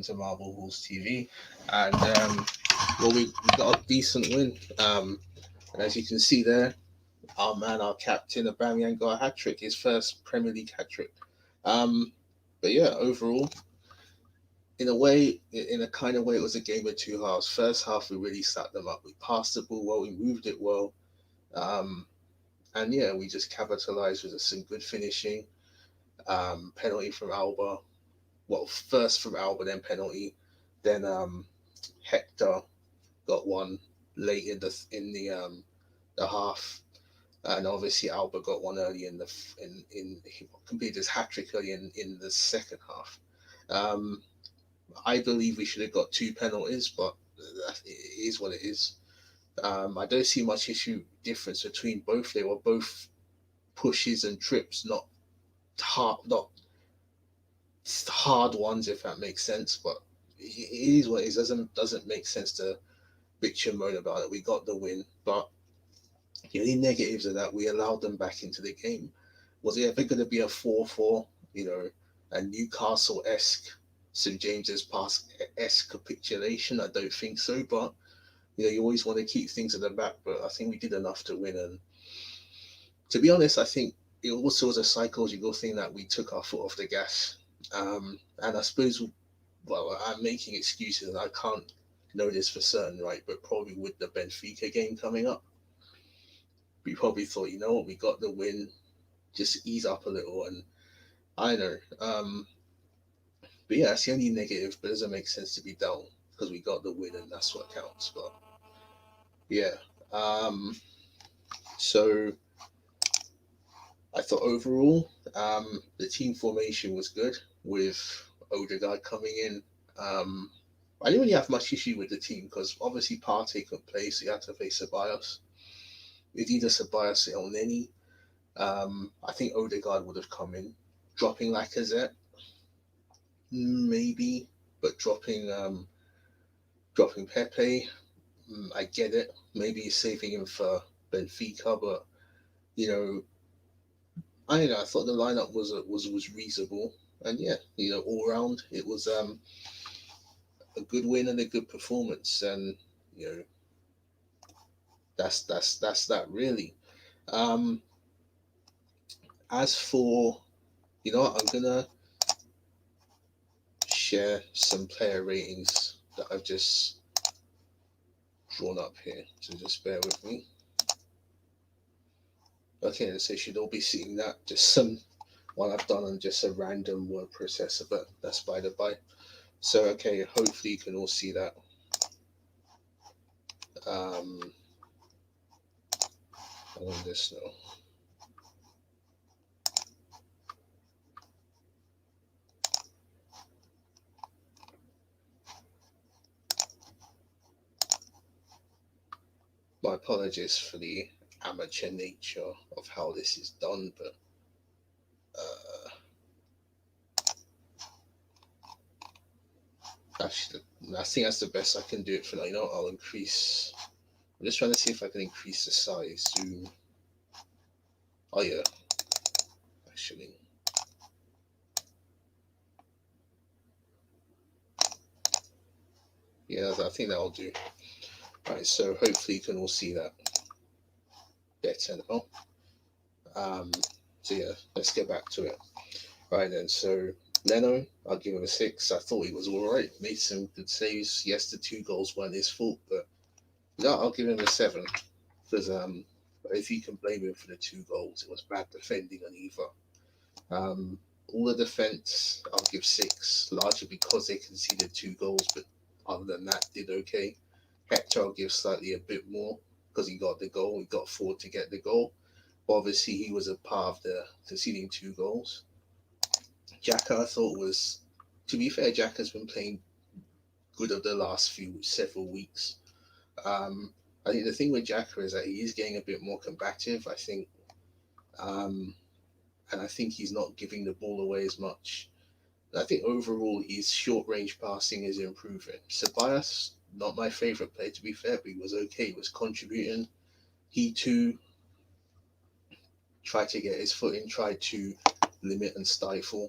to Marble Halls TV, and well, we got a decent win. And as you can see there, our man, our captain, Aubameyang got a hat trick, his first Premier League hat trick. Um, but yeah, overall, in a way, in a kind of way, it was a game of two halves. First half, we really sat them up. We passed the ball well, we moved it well, um, and yeah, we just capitalized with some good finishing. Penalty from Alba. Well, first from Alba, then penalty, then Hector got one late in the half, and obviously Alba got one early in the in he completed his hat trick early in the second half. Um, I believe we should have got two penalties, but it is what it is. I don't see much issue difference between both. They were both pushes and trips, not hard ones, if that makes sense. But it is what it is. Doesn't make sense to bitch and moan about it. We got the win, but the only negatives are that we allowed them back into the game. Was it ever going to be a 4-4? You know, a Newcastle esque St James's Park esque capitulation? I don't think so. But you always want to keep things at the back. But I think we did enough to win. And to be honest, I think it also was a psychological thing that we took our foot off the gas. And I suppose, well, I'm making excuses, and I can't know this for certain, right? But probably with the Benfica game coming up, we probably thought, you know what, we got the win, just ease up a little. And I know, but yeah, it's the only negative, but it doesn't make sense to be dull because we got the win, and that's what counts. But yeah, so I thought overall, the team formation was good with Odegaard coming in. I didn't really have much issue with the team because obviously Partey couldn't play, so you had to face Ceballos. With either Ceballos or El Neni, I think Odegaard would have come in. Dropping Lacazette, maybe, but dropping Pepe, I get it. Maybe saving him for Benfica, but you know, I don't know. I thought the lineup was reasonable, and yeah, all round it was a good win and a good performance, and you know, that's that really. Um, as for what, I'm gonna share some player ratings that I've just drawn up here, so just bear with me. Okay, so you should all be seeing that. Just some one I've done on just a random word processor, but that's by the by. So okay, hopefully you can all see that. On this now. My apologies for the amateur nature of how this is done, but actually, I think that's the best I can do it for now. I'll increase. I'm just trying to see if I can increase the size. Zoom. Oh yeah, actually. Yeah, I think that'll do. Right, so hopefully you can all see that better now. So yeah, let's get back to it. Right then, so Leno, I'll give him a 6. I thought he was all right. Made some good saves. Yes, the 2 goals weren't his fault, but I'll give him a 7 because if you can blame him for the 2 goals, it was bad defending on either. All the defense, I'll give 6, largely because they conceded 2 goals, but other than that, did okay. Hector, I'll give slightly a bit more because he got the goal. He got forward to get the goal. But obviously, he was a part of the conceding 2 goals. Xhaka, I thought was, to be fair, Xhaka's been playing good of the last several weeks. I think the thing with Xhaka is that he is getting a bit more combative. I think, and I think he's not giving the ball away as much. I think overall his short range passing is improving. Ceballos, not my favourite player to be fair, but he was okay. He was contributing. He too tried to get his foot in, tried to limit and stifle.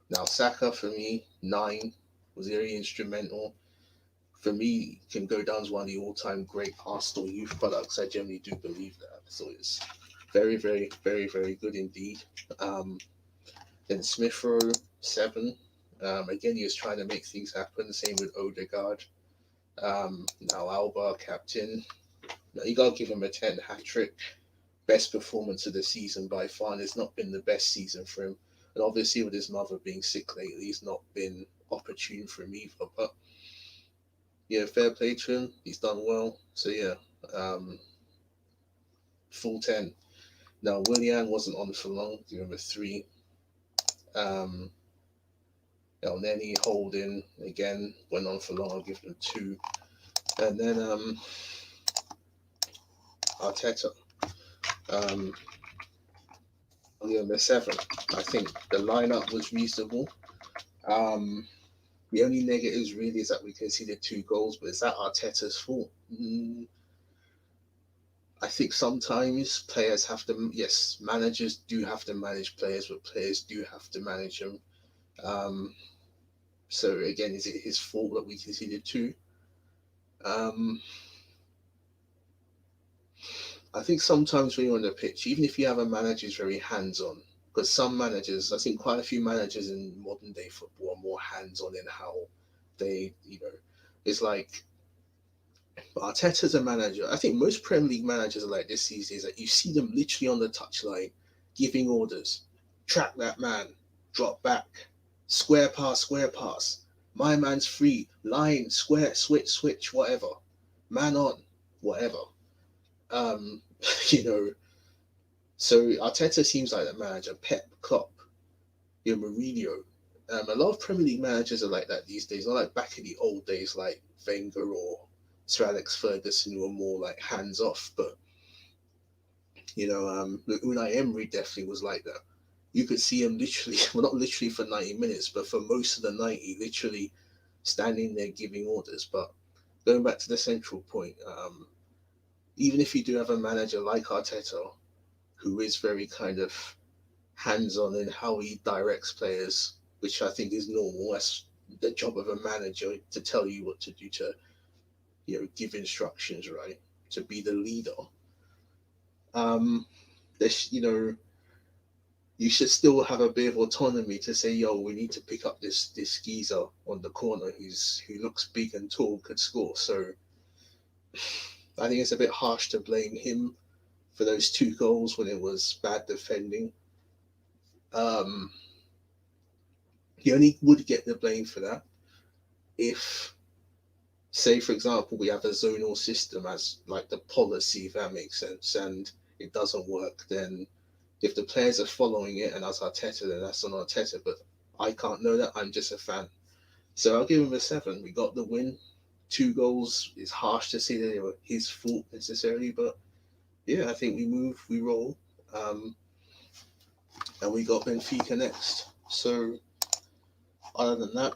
Now Saka for me 9 was very instrumental. For me, can go down as one of the all-time great Arsenal youth products. I generally do believe that. So it's very, very, very, very good indeed. Um, then Smith Rowe 7. Again, he was trying to make things happen. Same with Odegaard. Now Alba captain. Now you gotta give him a 10 hat trick. Best performance of the season by far. And it's not been the best season for him. And obviously, with his mother being sick lately, he's not been opportune for him either. But yeah, fair play to him. He's done well. So yeah, um, full 10. Now Willian wasn't on for long. Give him a 3. Um, El Neni Holding again went on for long. I'll give him 2. And then Arteta. Um, I'll give him a 7. I think the lineup was reasonable. Um, the only negatives really is that we conceded 2 goals, but is that Arteta's fault? I think sometimes players have to, yes, managers do have to manage players, but players do have to manage them. Um, so again, is it his fault that we conceded 2? Um, I think sometimes when you're on the pitch, even if you have a manager who's very hands-on, because some managers, I think quite a few managers in modern day football are more hands-on in how they, it's like Arteta's a manager. I think most Premier League managers are like this these days. That you see them literally on the touchline, giving orders, track that man, drop back, square pass, square pass. My man's free, line, square, switch, whatever. Man on, whatever. Um, you know, so Arteta seems like that manager. Pep, Klopp, Mourinho. A lot of Premier League managers are like that these days. Not like back in the old days, like Wenger or Sir Alex Ferguson, who were more like hands off. But Unai Emery definitely was like that. You could see him literally, well, not literally for 90 minutes, but for most of the 90, literally standing there giving orders. But going back to the central point, even if you do have a manager like Arteta, who is very kind of hands-on in how he directs players, which I think is normal. That's the job of a manager, to tell you what to do, to give instructions, right? To be the leader. This you should still have a bit of autonomy to say, yo, we need to pick up this geezer on the corner who looks big and tall, could score. So I think it's a bit harsh to blame him for those 2 goals when it was bad defending. Um, he only would get the blame for that if, say, for example, we have a zonal system as like the policy, if that makes sense, and it doesn't work. Then if the players are following it and that's Arteta, then that's on Arteta. But I can't know that. I'm just a fan. So I'll give him a 7. We got the win. 2 goals. It's harsh to say that they were his fault necessarily, but yeah, I think we roll. And we got Benfica next. So other than that,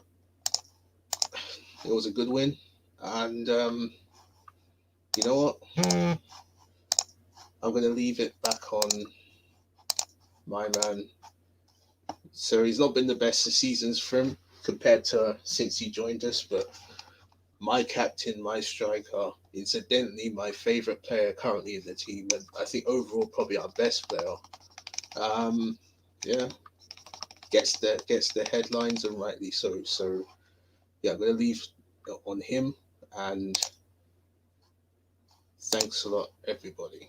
it was a good win. And you know what? I'm going to leave it back on my man. So he's not been the best of seasons for him compared to since he joined us, but my captain, my striker, incidentally my favourite player currently in the team, and I think overall probably our best player. Yeah, gets the headlines, and rightly so. So yeah, I'm going to leave on him, and thanks a lot, everybody.